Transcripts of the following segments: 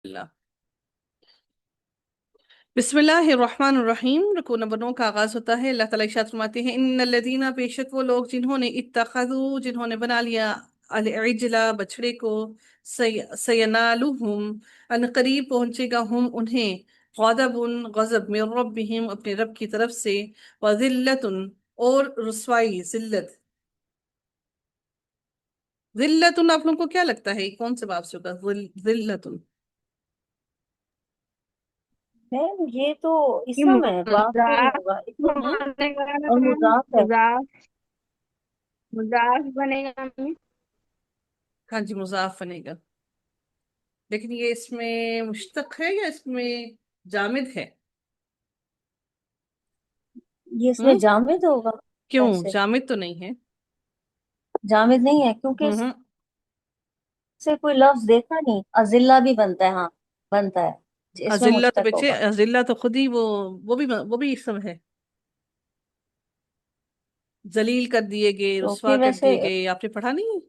اللہ بسم اللہ الرحمن الرحیم۔ رکوع نمبر 9 کا آغاز ہوتا ہے۔ اللہ تعالیٰ ارشاد فرماتے ہیں ان الذین، بے شک وہ لوگ جنہوں نے بنا لیا العجل، بچڑے کو، سینالہم، ان قریب پہنچے گا انہیں، غضب، غضب، من ربہم، اپنے رب کی طرف سے، وذلت، اور رسوائی، ذلت۔ ذلت آپ لوگوں کو کیا لگتا ہے کون سے باب سے ہوگا ذلت؟ میم یہ تو یہ اسم ہے، باپ تو نہیں مضاف ہوگا، اسم ہے بنے گا نا اور میم، مضاف ہے۔ مضاف مضاف بنے گا میم۔ ہاں جی، مضاف بنے گا، لیکن یہ اس میں مشتق ہے یا اس میں جامد ہے؟ یہ اس میں ہم جامد ہوگا، کیوں ویسے جامد تو نہیں ہے؟ جامد نہیں ہے کیونکہ اس ہم سے کوئی لفظ دیکھا نہیں، ازلہ بھی بنتا ہے، ہاں بنتا ہے، اس میں ازلہ تو مشتق بچے، ہوگا۔ ازلہ تو خود ہی وہ بھی اسم ہے، ذلیل کر دیے گئے، تو رسوا پھر کر ویسے دیے گئے، آپ نے پڑھا نہیں ہے؟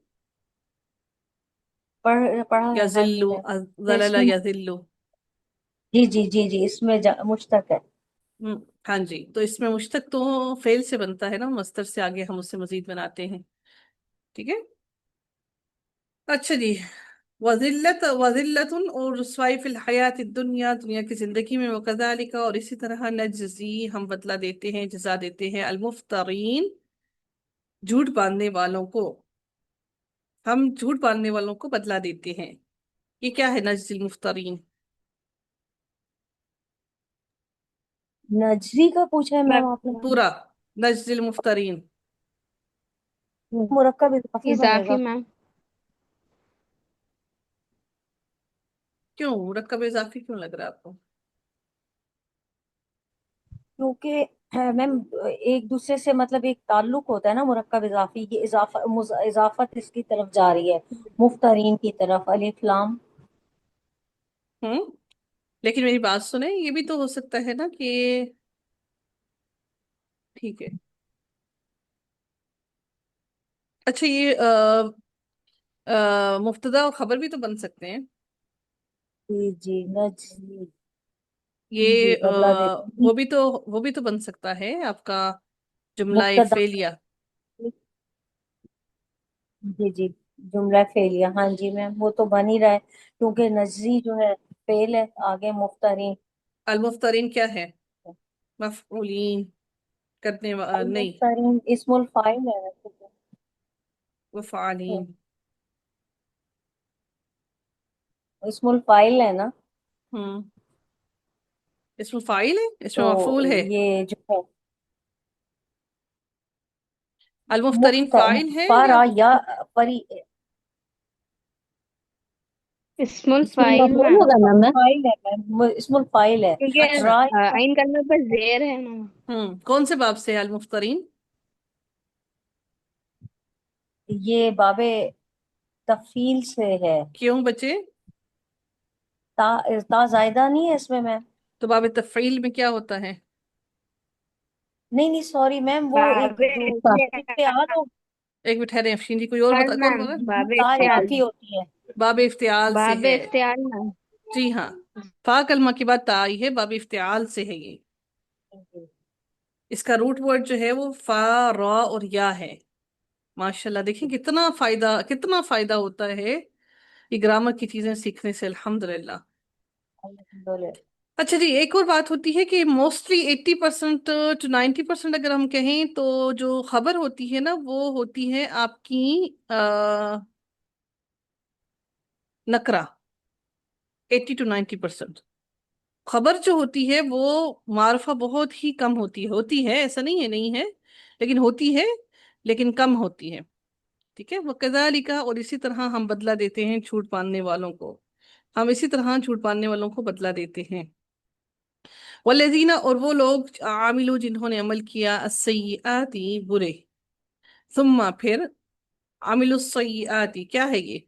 پڑھا یا ہے، ہاں جی ذلو، میم۔ تو اس ذلل میں یا ذلو۔ جی جی جی جی، اس میں مشتق ہے۔ ہاں جی، تو اس میں مشتق تو فعل سے بنتا ہے نا، مصدر سے آگے ہم اس سے مزید بناتے ہیں، ٹھیک ہے؟ اچھا جی، وذلت اور رسوائی فی الحیات الدنیا، دنیا کی زندگی میں، وکذالک، اور اسی طرح نجزی، ہم بدلہ دیتے ہیں، جزا دیتے ہیں، المفترین، جھوٹ باندھنے والوں کو، ہم جھوٹ باندھنے والوں کو بدلہ دیتے ہیں۔ یہ کیا ہے نجزی المفترین؟ نجری کا پوچھا ہے میم آپ نے؟ پورا نجزی المفترین۔ مرکب اضافی بنے اضافی گا، میم۔ کیوں مرکب اضافی کیوں لگ رہا ہے آپ کو؟ کیونکہ میم ایک دوسرے سے مطلب ایک تعلق ہوتا ہے نا مرکب اضافی، یہ اضافت اس کی طرف جا رہی ہے، مفترین کی طرف، الف لام۔ ہوں لیکن میری بات سنیں، یہ بھی تو ہو سکتا ہے نا کہ، ٹھیک ہے، اچھا یہ مبتدا اور خبر بھی تو بن سکتے ہیں۔ جی جی نجری، جی جی یہ بدلا دیتے ہیں وہ بھی تو بن سکتا ہے آپ کا جملہ مبتدا، فعلیہ۔ جی جی جملہ فعلیہ، ہاں جی میم وہ تو بن ہی رہا ہے کیونکہ نجری جو ہے فعل ہے، آگے مفترین۔ المفترین کیا ہے؟ مفعولین، نہیں، المفترین اسم الفاعل ہے ویسے تو، وفعالین۔ اسم الفاعل ہے نا، ہوں اسم فاعل ہے، اس تو میں مفعول ہے؟ یہ جو ہے المفترین فاعل ہے یا فارا یا پری، اسم اسم الفاعل المفعول میم، ہوگا نا میم، فاعل ہے میم، اسم الفاعل ہے۔ کیونکہ اچھا، عین کلمے پر زیر ہے نا۔ کون سے باب سے ہے المفترین؟ یہ باب تفصیل سے ہے، کیوں بچے؟ تا تا زائدہ نہیں ہے اس میں میم؟ تو باب تفعیل میں کیا ہوتا ہے؟ نہیں نہیں سوری میم، وہ ایک باب افتعال ہو، ایک منٹ ٹھہرے افشین جی، کوئی اور افتعال بتا، کون میم، بول رہا ہے؟ باب تا افتعال، اضافی ہوتی ہے۔ باب افتعال سے باب ہے، افتعال میم۔ جی ہاں، فا کلمہ کی بات تا آئی ہے، باب افتعال سے ہے یہ، اس کا روٹ ورڈ جو ہے وہ فا، را اور یا ہے۔ ماشاءاللہ، دیکھیں کتنا فائدہ ہوتا ہے یہ گرامر کی چیزیں سیکھنے سے، الحمدللہ۔ الحمدللہ۔ اچھا جی، ایک اور بات ہوتی ہے کہ موسٹلی 80% ٹو 90% اگر ہم کہیں تو جو خبر ہوتی ہے نا، وہ ہوتی ہے آپ کی نکرا، 80 to 90%۔ خبر جو ہوتی ہے وہ معرفہ بہت ہی کم ہوتی ہے، ایسا نہیں ہے نہیں ہے، لیکن ہوتی ہے، لیکن کم ہوتی ہے، ٹھیک ہے؟ وَكَذَلِكَ، اور اسی طرح ہم بدلہ دیتے ہیں جھوٹ باندھنے والوں کو، ہم اسی طرح جھوٹ باندھنے والوں کو بدلہ دیتے ہیں۔ والذین، اور وہ لوگ، عاملو، جنہوں نے عمل کیا، السیئات، برے، ثم، پھر، عاملو السیئات، کیا ہے یہ؟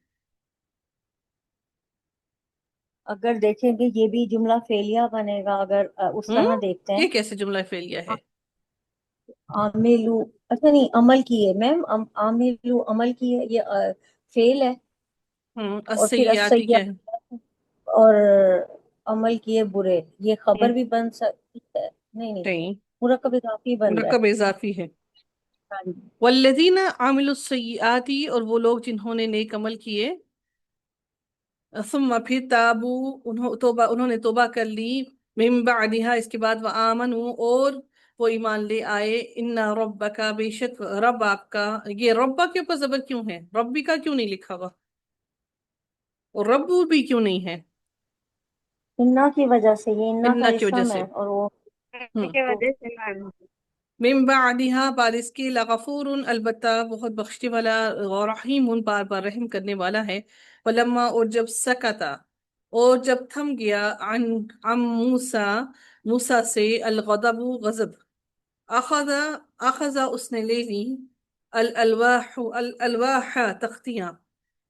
اگر دیکھیں گے یہ بھی جملہ فعلیہ بنے گا اگر اس ہوں طرح دیکھتے ہیں۔ یہ کیسے جملہ فعلیہ ہے؟ عاملو، اچھا نہیں عمل کی ہے میم، عاملو عمل کی ہے، یہ فعل ہے، اور پھر السیئات کیا ہے؟ اور عمل کیے برے، یہ خبر ہم، بھی بن سکتی ہے، نہیں نہیں، نہیں، مرکب اضافی بن رہا مرکب ہے۔ اضافی ہے۔ ہاں جی۔ والذین عاملوا السیئات، اور وہ لوگ جنہوں نے نیک عمل کیے، ثم پھر تابو، انہوں نے توبہ کر لی، من بعدها اس کے بعد، وآمنوا اور وہ ایمان لے آئے، ان ربک بے شک رب آپ کا، یہ ربا کے اوپر زبر کیوں ہے؟ ربی کا کیوں نہیں لکھا ہوا؟ اور ربو بھی کیوں نہیں ہے؟ انا کی وجہ سے، یہ انا کا انا کی وجہ اسم سے۔ ہے اور وہ ہوں، کی وہ وجہ سے میم۔ من بعدها بعد اس کے، لغفور البتہ بہت بخشنے والا، اور رحیم بار بار رحم کرنے والا ہے۔ ولما اور جب سکتا اور جب تھم گیا، عن موسیٰ موسیٰ سے، الغضب غضب، اخذ اخذ اس نے لے لی، الالواح تختیاں،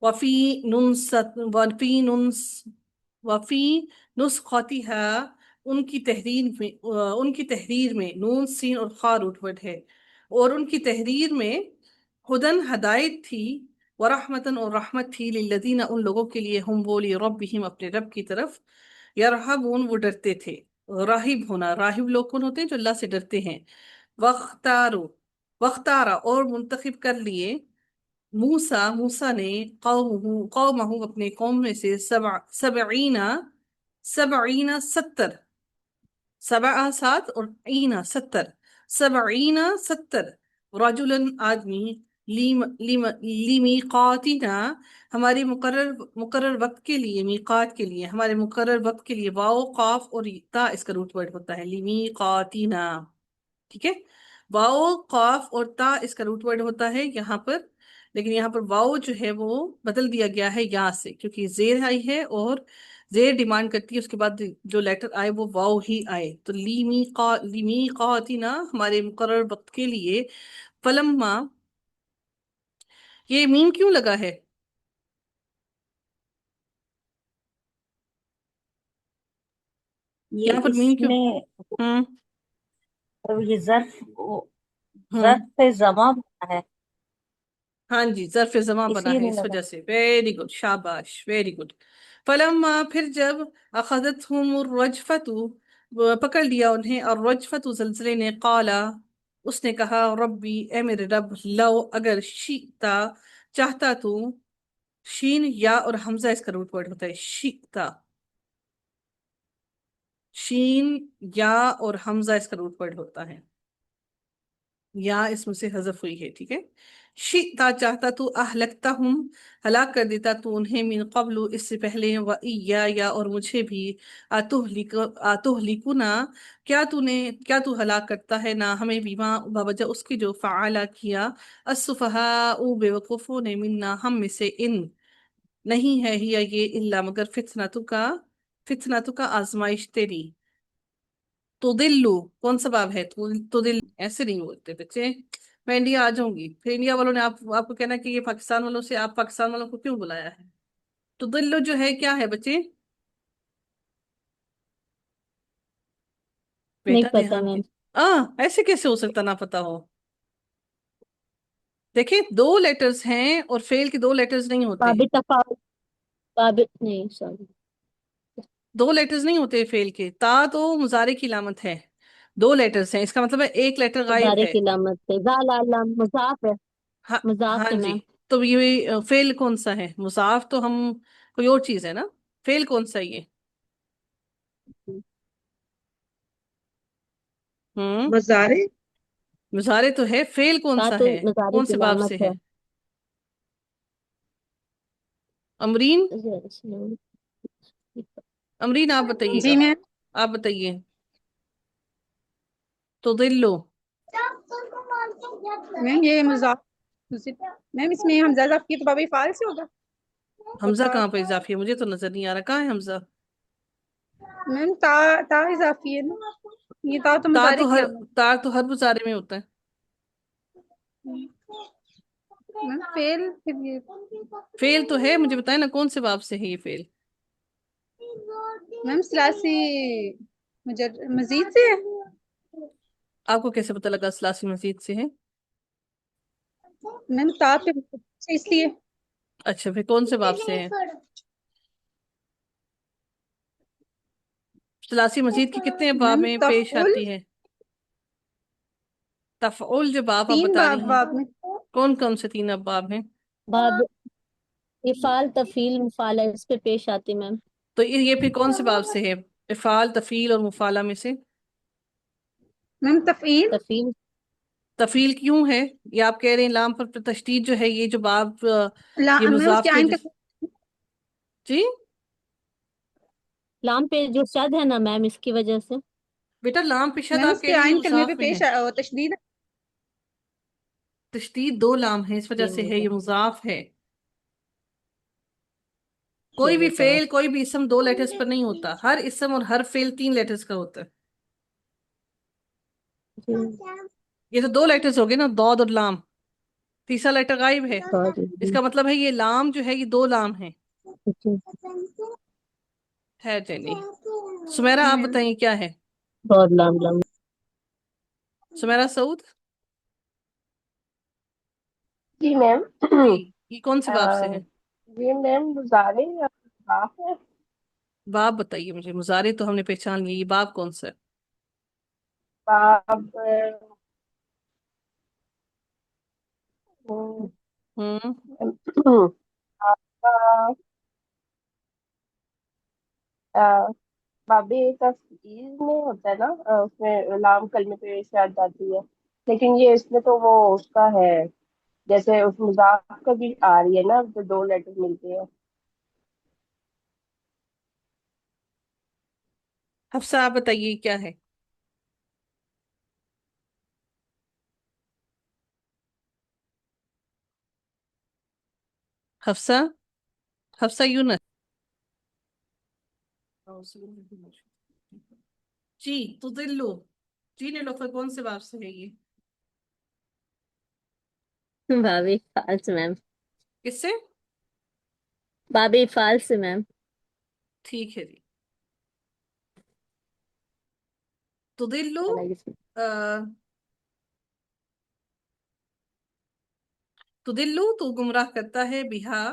وفی ننست وفی نسختها ان کی تحریر میں، نون سین اور خا روٹ ورڈ ہے، اور ان کی تحریر میں، ہدن ہدایت تھی، ورحمتن اور رحمت تھی، للذین ان لوگوں کے لیے، ہم وہ ربہم اپنے رب کی طرف، یرہبون وہ ڈرتے تھے۔ راہب ہونا، راہب لوگ کون ہوتے ہیں؟ جو اللہ سے ڈرتے ہیں۔ وختارو وختارا اور منتخب کر لیے، موسیٰ نے، قومہ اپنے قوم میں سے، سبعین 70، سبع 7 اور عین 70، سبعین 70 رجلن آدمی، لیمیقاتنا ہمارے مقرر وقت کے لیے، میقات کے لیے، ہمارے مقرر وقت کے لیے، واو قاف اور تا اس کا روٹ ورڈ ہوتا ہے، لیمیقاتنا، ٹھیک ہے؟ واو قاف اور تا اس کا روٹ ورڈ ہوتا ہے یہاں پر، لیکن یہاں پر واو جو ہے وہ بدل دیا گیا ہے یا سے، کیونکہ زیر آئی ہے اور زیر ڈیمانڈ کرتی ہے اس کے بعد جو لیٹر آئے وہ واو ہی آئے، تو لیمیقاتنا ہمارے مقرر وقت کے لیے، فلما، یہ میم کیوں لگا ہے؟ یہ یہاں پر اس میم کیوں؟ میں ہوں یہ ہوں ظرف زماں بنا ہے، ہاں جی، ظرف زماں اس بنا لیے ہے نہیں اس لگا۔ وجہ سے، ویری گڈ، شاباش، ویری گڈ۔ فلما پھر جب، اخذتہم الرجفت پکڑ لیا انہیں، الرجفت زلزلے نے، قالا اس نے کہا، ربی اے میرے رب، لو اگر، شئتا چاہتا تو، شین یا اور حمزہ اس کا روٹ ورڈ ہوتا ہے، شئتا، شین یا اور حمزہ اس کا روٹ ورڈ ہوتا ہے، یا اس میں سے حذف ہوئی ہے، ٹھیک ہے؟ شئتا چاہتا تو، اہلکتا ہم ہلاک کر دیتا تو انہیں، من قبل اس سے پہلے، و یا اور مجھے بھی، اتہلکنا کیا تو ہلاک کرتا ہے نا ہمیں، بیما بوجہ اس کی جو، فعلا کیا، السفہاء بے وقوفوں نے، منا ہم میں سے، ان نہیں ہے ہی یہ، الا مگر، فتنہ کا آزمائش تیری، تو دلو کون سا باب ہے؟ تو دل ایسے نہیں بولتے بچے، میں انڈیا آ جاؤں گی پھر انڈیا والوں نے آپ کو کہنا کہ یہ پاکستان والوں سے، آپ پاکستان والوں کو کیوں بلایا ہے؟ تو دلو جو ہے کیا ہے بچے؟ نہیں بیٹا پتا دھیان میم۔ دے، ایسے کیسے ہو سکتا نہ پتا ہو؟ دیکھیں، دو لیٹرز ہیں اور فیل کے دو لیٹرز نہیں ہوتے ہیں، باب تفاعل، باب نہیں سوری، دو لیٹرز نہیں ہوتے فیل کے، تا تو مضارع کی علامت ہے، دو لیٹرز ہیں، اس کا مطلب ہے ایک لیٹر غائب مضارع ہے۔ کی علامت ہے، لام مضاف ہے، ہاں، مضاف ہاں ہے جی، میم۔ تو یہ فیل کون سا ہے؟ مضاف تو ہم کوئی اور چیز ہے نا، فیل کون سا ہے یہ؟ ہوں، مزارے مضارع تو ہے، فیل کون کا سا تو ہے؟ مضارع کون کی سے باب سے علامت ہے۔ ہے؟ امرین، امرین آپ بتائیے جی گا، میم۔ آپ بتائیے، تو دلو، میم یہ مضاف، میم اس میں حمزہ اضافہ کی تو بابی فعال سے ہوگا، اور حمزہ تا، کہاں پہ اضافی ہے؟ مجھے تو نظر نہیں آ رہا، کہاں ہے حمزہ؟ میم تا اضافی ہے نا، یہ تا تو تا مضارع تو کی ہر علامت تا تو ہر مضارع میں ہوتا ہے۔ ہے۔ میم فیل پھر یہ، فیل تو ہے، مجھے بتائیں نا کون سے باب سے ہے یہ فیل؟ میم ثلاثی مزید سے ہے، آپ کو کیسے پتہ لگا ثلاثی مزید سے ہے؟ میم تا پہ اس لیے، اچھا، پھر کون سے باب سے ہے؟ ثلاثی مزید کی کتنے ابواب میم میں پیش تفعول آتی ہے؟ تفعول جو باب آپ 3 بتا رہی ہیں، باب میں کون کون سے 3 ابواب ہیں؟ باب افعال تفعیل مفعلہ اس پہ پیش آتی میم. تو یہ پھر کون سے باب سے ہے؟ افعال، تفعیل اور مفعلہ میں سے میم تفعیل تفعیل. تفعیل کیوں ہے؟ یہ آپ کہہ رہے ہیں لام پر تشدید جو ہے، یہ جو باب یہ میم اس مضاف کے کے آئین کا جی لام پہ جو شد ہے نا میم اس کی وجہ سے. بیٹا لام پہ شد میم آپ اس کہہ کے رہی ہیں یہ آئین کلمے پہ مضاف میں ہے، تشدید تشدید 2 لام ہے، اس وجہ جی سے ہے، یہ مضاف. مضاف ہے۔ جی کوئی بھی مضاف. فعل، کوئی بھی اسم 2 لیٹرز پر نہیں ہوتا، ہر اسم اور ہر فعل 3 لیٹرز کا ہوتا ہے۔ جی. یہ تو 2 لیٹرز ہو گئے نا، ضاد اور لام، تیسرا لیٹر غائب ہے، ضاد. اس جی. کا مطلب ہے یہ لام جو ہے یہ 2 لام ہیں۔ جی. ہے جنی سمیرہ، جی آپ میم بتائیے کیا ہے؟ ضاد لام لام. سمیرہ سعود جی میم جی، یہ کون سے باب سے ہے؟ جی میم مضارع یا مضاف ہے؟ باب بتائیے مجھے، مضارع تو ہم نے پہچان لی، یہ باب کون سا ہے؟ باب ہوں باب تفعیل میں ہوتا ہے نا، اس میں لام کلمے پہ شاد جاتی ہے، لیکن یہ اس میں تو وہ اس کا ہے، جیسے اس مضاف کا بھی آ رہی ہے نا، تو 2 لیٹر ملتے ہیں۔ حفصہ آپ بتائیے کیا ہے؟ حفصہ، حفصہ یونس جی، تو دلو جی نے لوفر کون سے باب سے ہے یہ؟ باب افعال سے میم. کس سے؟ باب افعال سے میم. ٹھیک ہے جی۔ تو دلو تو دلو تو گمراہ کرتا ہے، بہا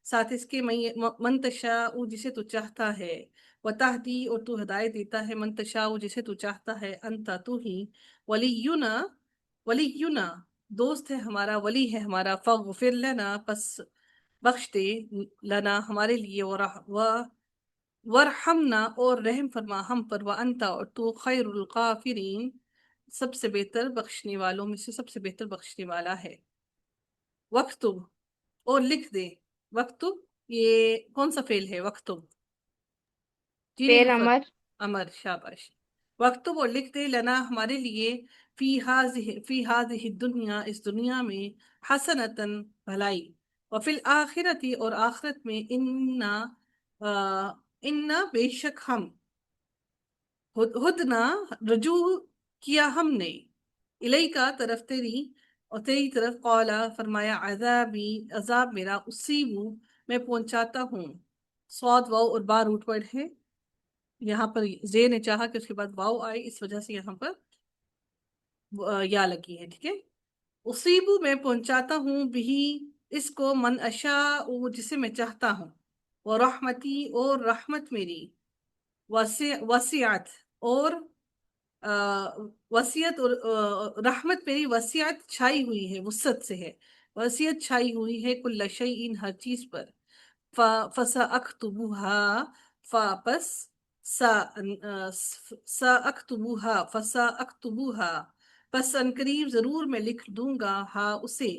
ساتھ اس کے، منتشا جسے تو چاہتا ہے، وتہدی اور تو ہدایت دیتا ہے، منتشا جسے تو چاہتا ہے، انتا تو ہی، ولینا ولینا دوست ہے ہمارا، ولی ہے ہمارا، فاغفر لنا پس بخش دے، لنا ہمارے لیے، ورحمنا اور رحم فرما ہم پر، وانتا اور تو خیر الغافرین سب سے بہتر بخشنے والوں میں سے سب سے بہتر بخشنے والا ہے۔ وقتب اور لکھ دے، وقتب یہ کون سا فعل ہے؟ وقتب جی فعل نیلوفر، امر امر، شاباش۔ وقتب اور لکھ دے، لنا ہمارے لیے، فی ہذہ الدنیا اس دنیا میں، حسنتاً بھلائی، وفی الآخرتی اور آخرت میں، انا بے شک ہم، ہدنا رجوع کیا ہم نے، الیکا طرف تیری، اور تیری طرف، قولا فرمایا، عذابی عذاب میرا، اصیبو میں پہنچاتا ہوں، صاد واو اور با روٹ ورڈ ہے، یہاں پر زے نے چاہا کہ اس کے بعد واو آئے، اس وجہ سے یہاں پر یا لگی ہے، ٹھیک ہے۔ اصیبو میں پہنچاتا ہوں، بھی اس کو، من اشاء جسے میں چاہتا ہوں، وہ رحمتی اور رحمت میری، وسیعت اور وسیعت اور رحمت میری، وسیعت چھائی ہوئی ہے، وسعت سے ہے، وسیعت چھائی ہوئی ہے، کل شیء ہر چیز پر، فساکتبوها فاپس ساکتبوها فساکتبوها پس ان قریب ضرور میں لکھ دوں گا، ہاں اسے،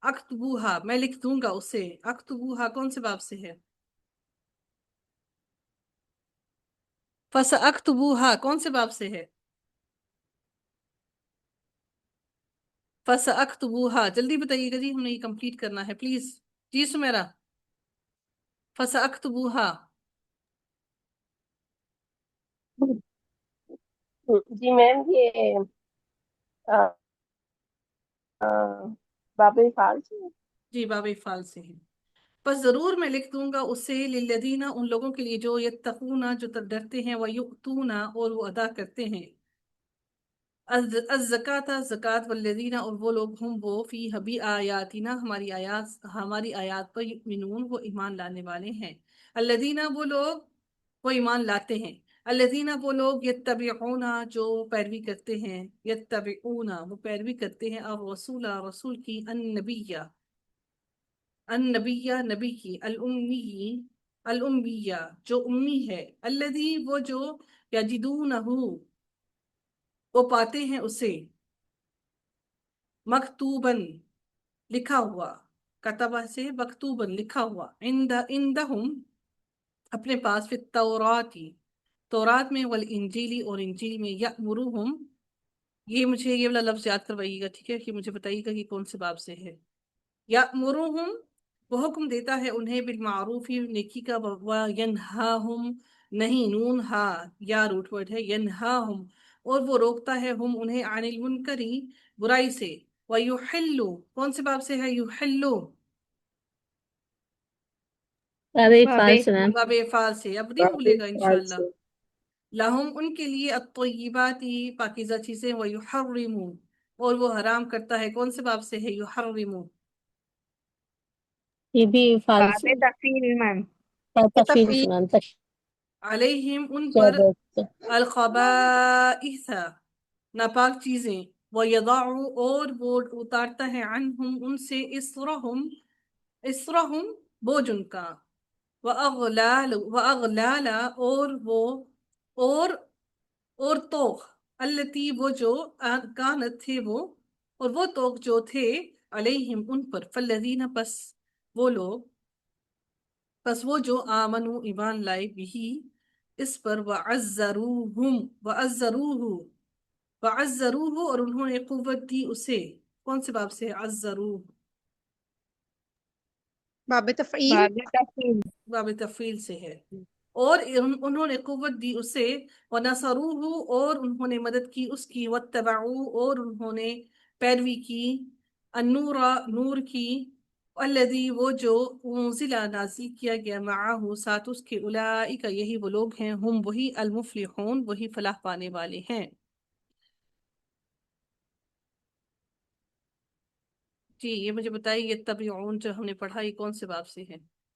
اکتبوها میں لکھ دوں گا اسے، اکتبوها کون سے باب سے ہے؟ فساکتبوها کون سے باب سے ہے؟ فساکتبوها جلدی بتائیے گا جی، ہم نے یہ کمپلیٹ کرنا ہے پلیز، جی سمیرا۔ فساکتبوها جی میم یہ باب افعال سے ہے؟ جی باب افعال سے ہے، پس ضرور میں لکھ دوں گا اسے، للذین ان لوگوں کے لیے جو، یتقون جو ڈرتے ہیں، ویؤتون اور وہ ادا کرتے ہیں، الزکاۃ زکات، والذین اور وہ لوگ، ہم وہ، فی حبی آیاتنا ہماری آیات پر، یؤمنون وہ ایمان لانے والے ہیں، الذین وہ لوگ وہ ایمان لاتے ہیں، الذین وہ لوگ یتبعون جو پیروی کرتے ہیں، یتبعون وہ پیروی کرتے ہیں الرسول رسول کی، النبیہ النبیہ نبی کی، الامی الامیہ جو امی ہے، الذی وہ جو یجدونہ وہ پاتے ہیں اسے، مکتوباً لکھا ہوا، کتبہ سے مکتوباً لکھا ہوا، عندہم اپنے پاس، فی التوراتی تورات میں، والانجیلی اور انجیل میں، یأمرہم یہ مجھے یہ والا لفظ یاد کروائیے گا، ٹھیک ہے، کہ مجھے بتائیے گا کہ کون سے باب سے ہے۔ یأمرہم وہ حکم دیتا ہے انہیں، بالمعروف نیکی کا، وینہاہم نہیں نون ہا یا روٹ ورڈ ہے، ینہاہم اور وہ روکتا ہے ہم انہیں، عن المنکری برائی سے، ویحلو کون سے باب سے ہے، یحلو بابے بابے فال سے میم۔ باب افعال سے، اب نہیں بھولے گا انشاءاللہ۔ لہم ان کے لیے، الطیبات پاکیزہ چیزیں، ویحرم اور وہ حرام کرتا ہے، کون سے باب سے ہے، یحرم یہ بھی فال سے، بابے تفیل میم، تفیل سے تفیل میم، علیہم ان پر، تشدد۔ الخبائث ناپاک چیزیں، ویضع اور وہ اتارتا ہے، عنہم ان سے، اسرہم بوجھ ان کا، واغلال اور وہ اور توق، التی وہ جو، کانت تھے وہ، اور وہ توق جو تھے، علیہم ان پر، فالذین پس وہ جو آمنو ایمان لائے، بھی اس پر، وعزروہ اور انہوں نے قوت دی اسے، کون سے باب سے ہے، عزروہ بابے تفعیل باب تفصیل باب تفعیل سے ہے، اور انہوں نے قوت دی اسے، ونصروہ اور انہوں نے مدد کی اس کی، واتبعوا اور انہوں نے پیروی کی، النور نور کی، الذی وہ جو، انزل نازل کیا گیا، معاہ ساتھ اس کے، اولئک یہی وہ لوگ ہیں، ہم وہی، المفلحون وہی فلاح پانے والے ہیں۔ جی یہ مجھے بتائیے، یتبعون جو ہم نے پڑھا یہ کون سے باب سے ہے؟